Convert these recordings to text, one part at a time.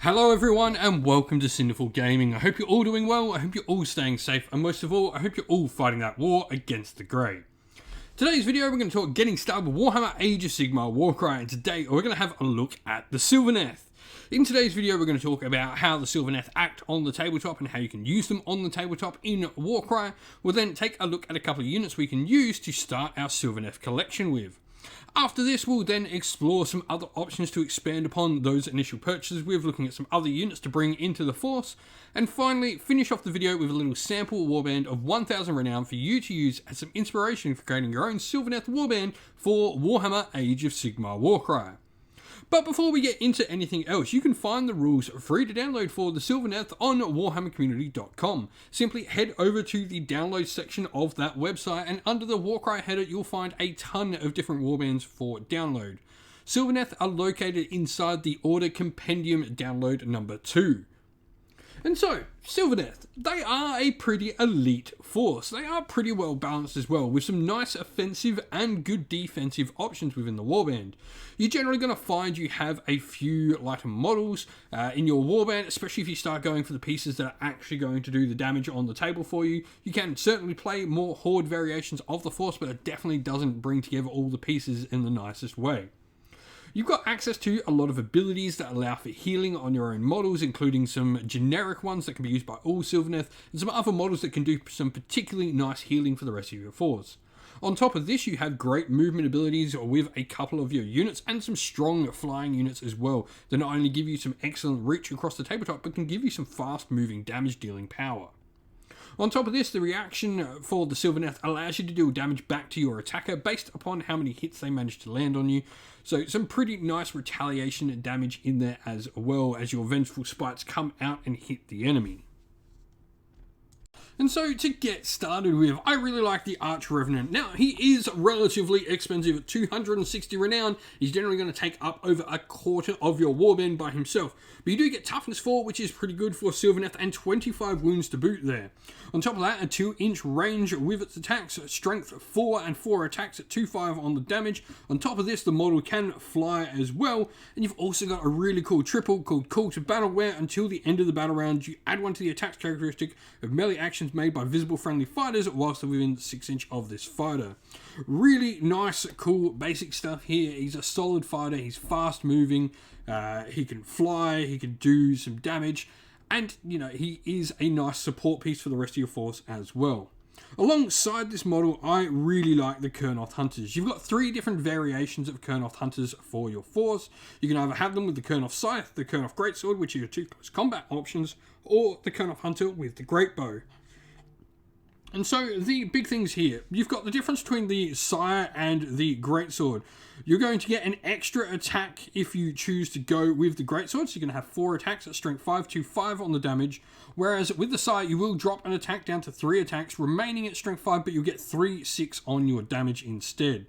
Hello everyone and welcome to Sinful Gaming. I hope you're all doing well, I hope you're all staying safe, and most of all, I hope you're all fighting that war against the Grey. Today's video we're going to talk getting started with Warhammer Age of Sigmar Warcry, and today we're going to have a look at the Sylvaneth. In today's video we're going to talk about how the Sylvaneth act on the tabletop and how you can use them on the tabletop in Warcry. We'll then take a look at a couple of units we can use to start our Sylvaneth collection with. After this, we'll then explore some other options to expand upon those initial purchases with, looking at some other units to bring into the force, and finally finish off the video with a little sample warband of 1000 renown for you to use as some inspiration for creating your own Sylvaneth warband for Warhammer Age of Sigmar Warcry. But before we get into anything else, you can find the rules free to download for the Sylvaneth on warhammercommunity.com. Simply head over to the download section of that website, and under the Warcry header you'll find a ton of different warbands for download. Sylvaneth are located inside the Order Compendium download number 2. And so, Sylvaneth, they are a pretty elite force. They are pretty well balanced as well, with some nice offensive and good defensive options within the warband. You're generally going to find you have a few lighter models in your warband, especially if you start going for the pieces that are actually going to do the damage on the table for you. You can certainly play more horde variations of the force, but it definitely doesn't bring together all the pieces in the nicest way. You've got access to a lot of abilities that allow for healing on your own models, including some generic ones that can be used by all Sylvaneth, and some other models that can do some particularly nice healing for the rest of your force. On top of this, you have great movement abilities with a couple of your units, and some strong flying units as well, that not only give you some excellent reach across the tabletop, but can give you some fast moving damage dealing power. On top of this, the reaction for the Sylvaneth allows you to deal damage back to your attacker based upon how many hits they manage to land on you. So some pretty nice retaliation damage in there, as well as your vengeful spites come out and hit the enemy. And so to get started with, I really like the Arch Revenant. Now, he is relatively expensive at 260 renown. He's generally going to take up over a quarter of your warband by himself. But you do get toughness 4, which is pretty good for Sylvaneth, and 25 wounds to boot there. On top of that, a 2-inch range with its attacks, strength 4 and 4 attacks at 2-5 on the damage. On top of this, the model can fly as well. And you've also got a really cool triple called Call to Battle, where until the end of the battle round, you add one to the attacks characteristic of melee actions made by visible friendly fighters whilst they're within 6 inch of this fighter. Really nice, cool, basic stuff here. He's a solid fighter, he's fast moving, he can fly, he can do some damage, and you know, he is a nice support piece for the rest of your force as well. Alongside this model, I really like the Kurnoth Hunters. You've got 3 different variations of Kurnoth Hunters for your force. You can either have them with the Kurnoth Scythe, the Kurnoth Greatsword, which are your 2 close combat options, or the Kurnoth Hunter with the Great Bow. And so the big things here, you've got the difference between the Sire and the Greatsword. You're going to get an extra attack if you choose to go with the Greatsword, so you're going to have 4 attacks at strength 5 to 5 on the damage, whereas with the Sire you will drop an attack down to 3 attacks, remaining at strength 5, but you'll get 3/6 on your damage instead.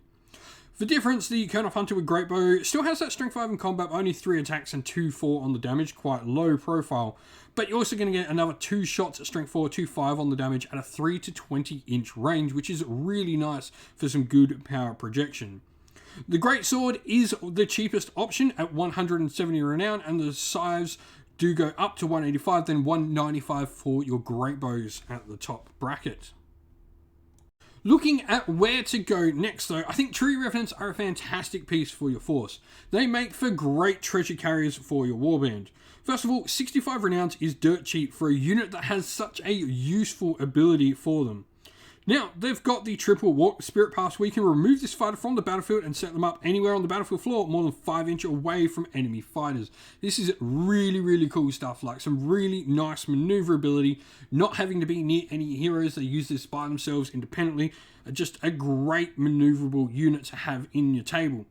For difference, the Kurnoth Hunter with Great Bow still has that strength 5 in combat, but only 3 attacks and 2/4 on the damage, quite low profile. But you're also going to get another 2 shots at strength 4, 2/5 on the damage at a 3 to 20 inch range, which is really nice for some good power projection. The Greatsword is the cheapest option at 170 renown, and the scythes do go up to 185, then 195 for your Great Bows at the top bracket. Looking at where to go next though, I think Tree Revenants are a fantastic piece for your force. They make for great treasure carriers for your warband. First of all, 65 renowns is dirt cheap for a unit that has such a useful ability for them. Now, they've got the triple walk spirit pass where you can remove this fighter from the battlefield and set them up anywhere on the battlefield floor more than 5 inch away from enemy fighters. This is really cool stuff, like some really nice maneuverability, not having to be near any heroes. They use this by themselves independently. Just a great maneuverable unit to have in your table.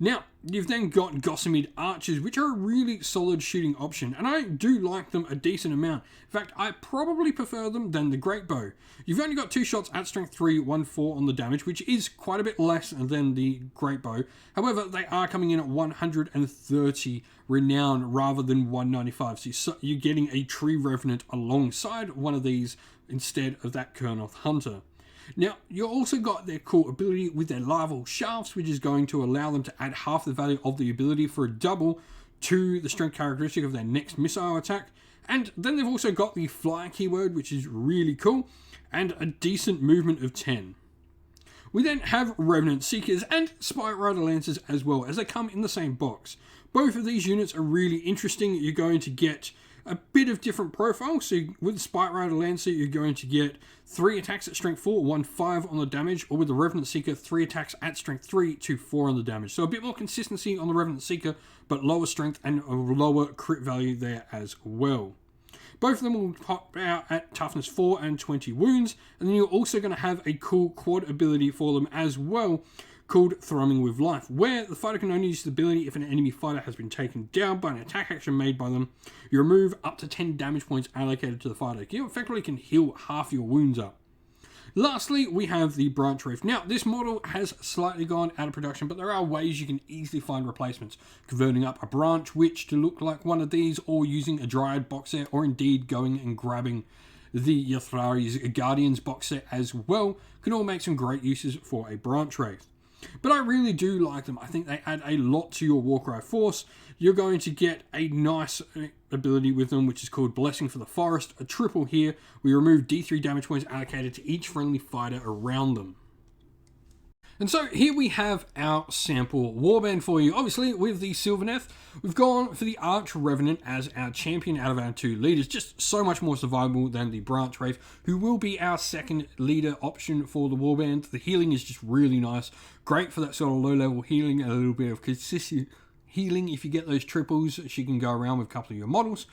Now, you've then got Gossamed Archers, which are a really solid shooting option, and I do like them a decent amount. In fact, I probably prefer them than the Great Bow. You've only got 2 shots at strength 3, 1/4 on the damage, which is quite a bit less than the Great Bow. However, they are coming in at 130 renown rather than 195, so you're getting a Tree Revenant alongside one of these instead of that Kurnoth Hunter. Now, you also got their cool ability with their larval shafts, which is going to allow them to add half the value of the ability for a double to the strength characteristic of their next missile attack. And then they've also got the fly keyword, which is really cool, and a decent movement of 10. We then have Revenant Seekers and Spike Rider Lancers as well, as they come in the same box. Both of these units are really interesting. You're going to get a bit of different profile. So with the Spike Rider Lancer, you're going to get 3 attacks at strength 4, 1/5 on the damage, or with the Revenant Seeker, 3 attacks at strength 3, 2/4 on the damage. So a bit more consistency on the Revenant Seeker, but lower strength and a lower crit value there as well. Both of them will pop out at toughness 4 and 20 wounds, and then you're also going to have a cool quad ability for them as well, called Thrumming with Life, where the fighter can only use the ability if an enemy fighter has been taken down by an attack action made by them. You remove up to 10 damage points allocated to the fighter. You effectively can heal half your wounds up. Lastly, we have the Branch Reef. Now, this model has slightly gone out of production, but there are ways you can easily find replacements. Converting up a Branch Witch to look like one of these, or using a Dryad box set, or indeed going and grabbing the Yathrari's Guardians box set as well, can all make some great uses for a Branch Reef. But I really do like them. I think they add a lot to your Warcry force. You're going to get a nice ability with them, which is called Blessing for the Forest. A triple here. We remove D3 damage points allocated to each friendly fighter around them. And so here we have our sample Warband for you. Obviously, with the Sylvaneth, we've gone for the Arch Revenant as our champion out of our 2 leaders. Just so much more survivable than the Branch Reef, who will be our second leader option for the Warband. The healing is just really nice. Great for that sort of low-level healing, a little bit of consistent healing. If you get those triples, she can go around with a couple of your models.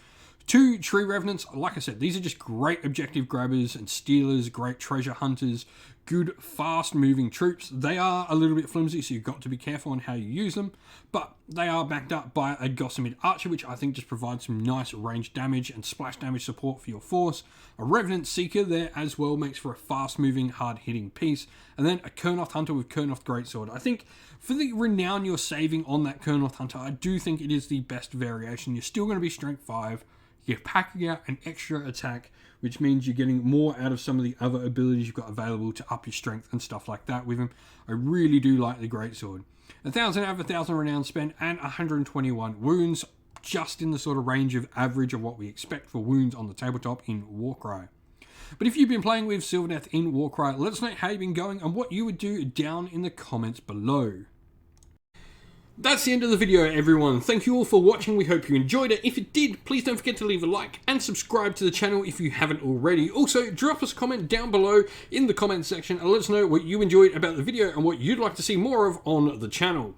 2 Tree Revenants, like I said, these are just great objective grabbers and stealers, great treasure hunters, good fast moving troops. They are a little bit flimsy, so you've got to be careful on how you use them, but they are backed up by a Gossamer Archer, which I think just provides some nice range damage and splash damage support for your force. A Revenant Seeker there as well makes for a fast moving, hard hitting piece, and then a Kurnoth Hunter with Kurnoth Greatsword. I think for the renown you're saving on that Kurnoth Hunter, I do think it is the best variation. You're still going to be strength 5, you're packing out an extra attack, which means you're getting more out of some of the other abilities you've got available to up your strength and stuff like that with him. I really do like the Greatsword. 1,000 out of 1,000 renown spent and 121 wounds, just in the sort of range of average of what we expect for wounds on the tabletop in Warcry. But if you've been playing with Sylvaneth in Warcry, let us know how you've been going and what you would do down in the comments below. That's the end of the video, everyone. Thank you all for watching. We hope you enjoyed it. If you did, please don't forget to leave a like and subscribe to the channel if you haven't already. Also, drop us a comment down below in the comments section and let us know what you enjoyed about the video and what you'd like to see more of on the channel.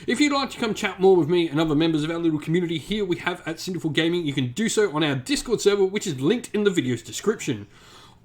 If you'd like to come chat more with me and other members of our little community here we have at Sinful Gaming, you can do so on our Discord server, which is linked in the video's description.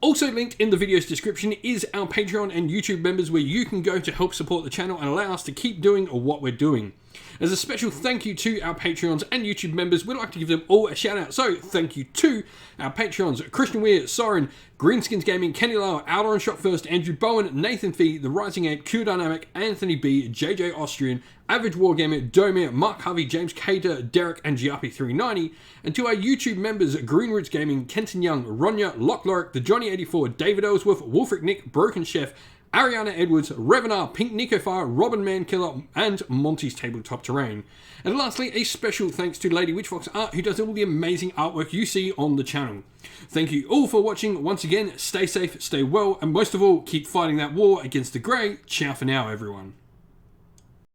Also linked in the video's description is our Patreon and YouTube members, where you can go to help support the channel and allow us to keep doing what we're doing. As a special thank you to our Patreons and YouTube members, we'd like to give them all a shout out. So thank you to our Patreons: Christian Weir, Soren, Greenskins Gaming, Kenny Lauer, Outer and Shot First, Andrew Bowen, Nathan Fee, The Rising Ape, Q Dynamic, Anthony B, JJ Austrian, Average Wargamer, Domir, Mark Harvey, James Cater, Derek, and Giapi390, and to our YouTube members: Green Roots Gaming, Kenton Young, Ronya, Lock Lorick, The Johnny84, David Ellsworth, Wolfric Nick, Broken Chef, Ariana Edwards, Revenar, Pink Nico Fire, Robin Mankiller, and Monty's Tabletop Terrain. And lastly, a special thanks to Lady Witchfox Art, who does all the amazing artwork you see on the channel. Thank you all for watching. Once again, stay safe, stay well, and most of all, keep fighting that war against the grey. Ciao for now, everyone.